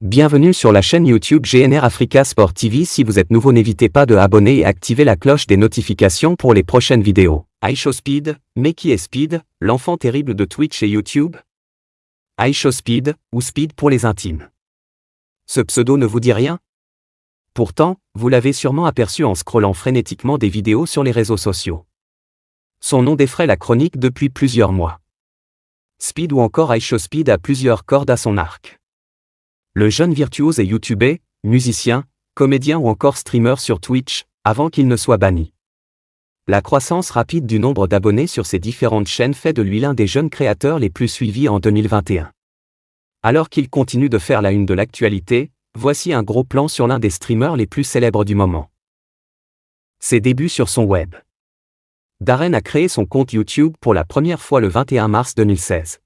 Bienvenue sur la chaîne YouTube GNR Africa Sport TV. Si vous êtes nouveau, n'hésitez pas de abonner et activer la cloche des notifications pour les prochaines vidéos. iShowSpeed, mais qui est Speed, l'enfant terrible de Twitch et YouTube? iShowSpeed, ou Speed pour les intimes. Ce pseudo ne vous dit rien? Pourtant, vous l'avez sûrement aperçu en scrollant frénétiquement des vidéos sur les réseaux sociaux. Son nom défraie la chronique depuis plusieurs mois. Speed ou encore iShowSpeed a plusieurs cordes à son arc. Le jeune virtuose est youtubeur, musicien, comédien ou encore streamer sur Twitch, avant qu'il ne soit banni. La croissance rapide du nombre d'abonnés sur ses différentes chaînes fait de lui l'un des jeunes créateurs les plus suivis en 2021. Alors qu'il continue de faire la une de l'actualité, voici un gros plan sur l'un des streamers les plus célèbres du moment. Ses débuts sur son web. Darren a créé son compte YouTube pour la première fois le 21 mars 2016.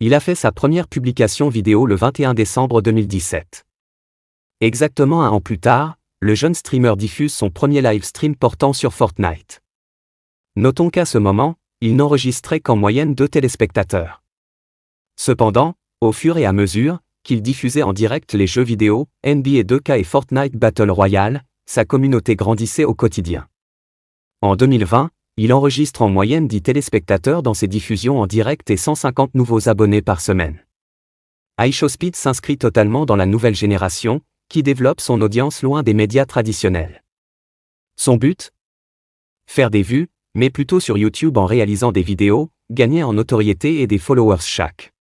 Il a fait sa première publication vidéo le 21 décembre 2017. Exactement un an plus tard, le jeune streamer diffuse son premier live stream portant sur Fortnite. Notons qu'à ce moment, il n'enregistrait qu'en moyenne 2 téléspectateurs. Cependant, au fur et à mesure qu'il diffusait en direct les jeux vidéo, NBA 2K et Fortnite Battle Royale, sa communauté grandissait au quotidien. En 2020, il enregistre en moyenne 10 téléspectateurs dans ses diffusions en direct et 150 nouveaux abonnés par semaine. iShowSpeed s'inscrit totalement dans la nouvelle génération, qui développe son audience loin des médias traditionnels. Son but? Faire des vues, mais plutôt sur YouTube en réalisant des vidéos, gagner en notoriété et des followers chaque.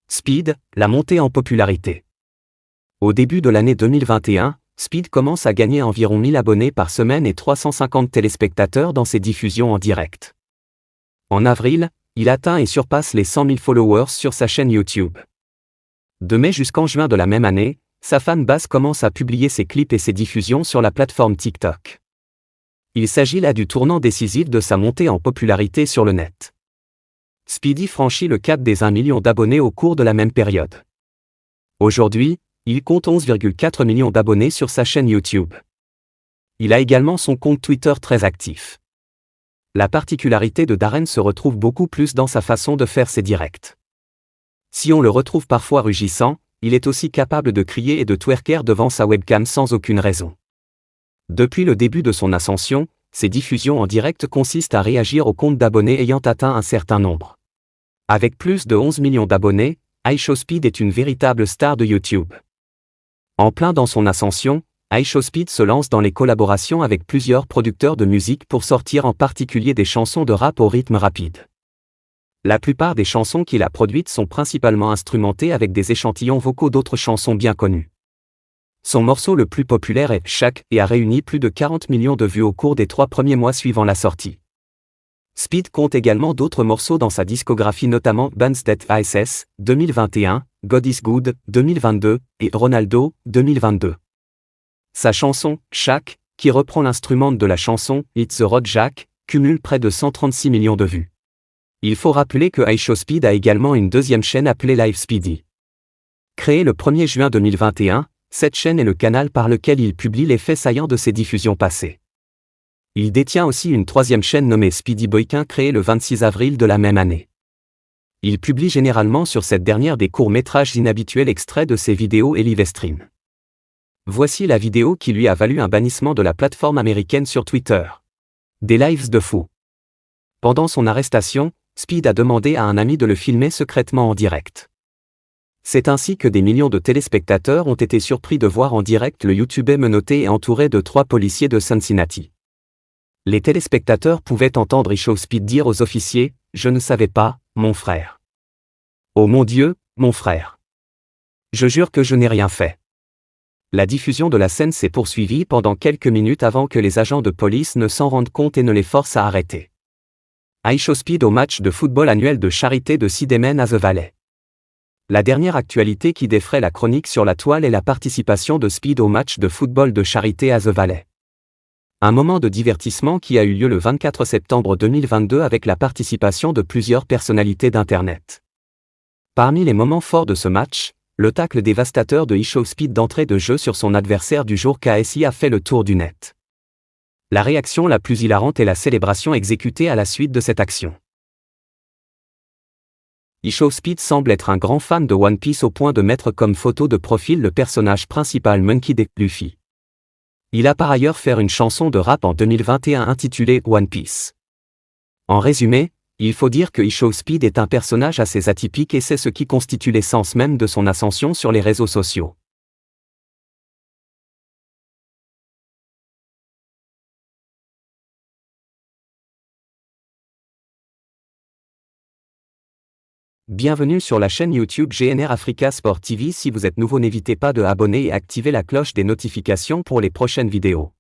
Speed, la montée en popularité. Au début de l'année 2021, Speed commence à gagner environ 1000 abonnés par semaine et 350 téléspectateurs dans ses diffusions en direct. En avril, il atteint et surpasse les 100 000 followers sur sa chaîne YouTube. De mai jusqu'en juin de la même année, sa fanbase commence à publier ses clips et ses diffusions sur la plateforme TikTok. Il s'agit là du tournant décisif de sa montée en popularité sur le net. Speedy franchit le cap des 1 million d'abonnés au cours de la même période. Aujourd'hui, il compte 11,4 millions d'abonnés sur sa chaîne YouTube. Il a également son compte Twitter très actif. La particularité de Darren se retrouve beaucoup plus dans sa façon de faire ses directs. Si on le retrouve parfois rugissant, il est aussi capable de crier et de twerker devant sa webcam sans aucune raison. Depuis le début de son ascension, ses diffusions en direct consistent à réagir aux comptes d'abonnés ayant atteint un certain nombre. Avec plus de 11 millions d'abonnés, iShowSpeed est une véritable star de YouTube. En plein dans son ascension, iShowSpeed se lance dans les collaborations avec plusieurs producteurs de musique pour sortir en particulier des chansons de rap au rythme rapide. La plupart des chansons qu'il a produites sont principalement instrumentées avec des échantillons vocaux d'autres chansons bien connues. Son morceau le plus populaire est Shaq et a réuni plus de 40 millions de vues au cours des 3 premiers mois suivant la sortie. Speed compte également d'autres morceaux dans sa discographie, notamment Bands That Ice 2021, God Is Good 2022 et Ronaldo 2022. Sa chanson Shaq, qui reprend l'instrument de la chanson It's the Road Jack, cumule près de 136 millions de vues. Il faut rappeler que iShowSpeed a également une deuxième chaîne appelée Live Speedy. Créée le 1er juin 2021, cette chaîne est le canal par lequel il publie les faits saillants de ses diffusions passées. Il détient aussi une troisième chaîne nommée Speedy Boykin créée le 26 avril de la même année. Il publie généralement sur cette dernière des courts-métrages inhabituels extraits de ses vidéos et live streams. Voici la vidéo qui lui a valu un bannissement de la plateforme américaine sur Twitter. Des lives de fou. Pendant son arrestation, Speed a demandé à un ami de le filmer secrètement en direct. C'est ainsi que des millions de téléspectateurs ont été surpris de voir en direct le YouTuber menotté et entouré de 3 policiers de Cincinnati. Les téléspectateurs pouvaient entendre iShowSpeed dire aux officiers « Je ne savais pas, mon frère. Oh mon Dieu, mon frère. Je jure que je n'ai rien fait. » La diffusion de la scène s'est poursuivie pendant quelques minutes avant que les agents de police ne s'en rendent compte et ne les forcent à arrêter. iShowSpeed au match de football annuel de charité de Sidemane à The Valley. La dernière actualité qui défraie la chronique sur la toile est la participation de Speed au match de football de charité à The Valley. Un moment de divertissement qui a eu lieu le 24 septembre 2022 avec la participation de plusieurs personnalités d'Internet. Parmi les moments forts de ce match, le tacle dévastateur de iShowSpeed d'entrée de jeu sur son adversaire du jour KSI a fait le tour du net. La réaction la plus hilarante est la célébration exécutée à la suite de cette action. IShowSpeed semble être un grand fan de One Piece au point de mettre comme photo de profil le personnage principal Monkey D. Luffy. Il a par ailleurs fait une chanson de rap en 2021 intitulée One Piece. En résumé, il faut dire que IShowSpeed est un personnage assez atypique et c'est ce qui constitue l'essence même de son ascension sur les réseaux sociaux. Bienvenue sur la chaîne YouTube GNR Africa Sport TV. Si vous êtes nouveau, n'hésitez pas de abonner et activer la cloche des notifications pour les prochaines vidéos.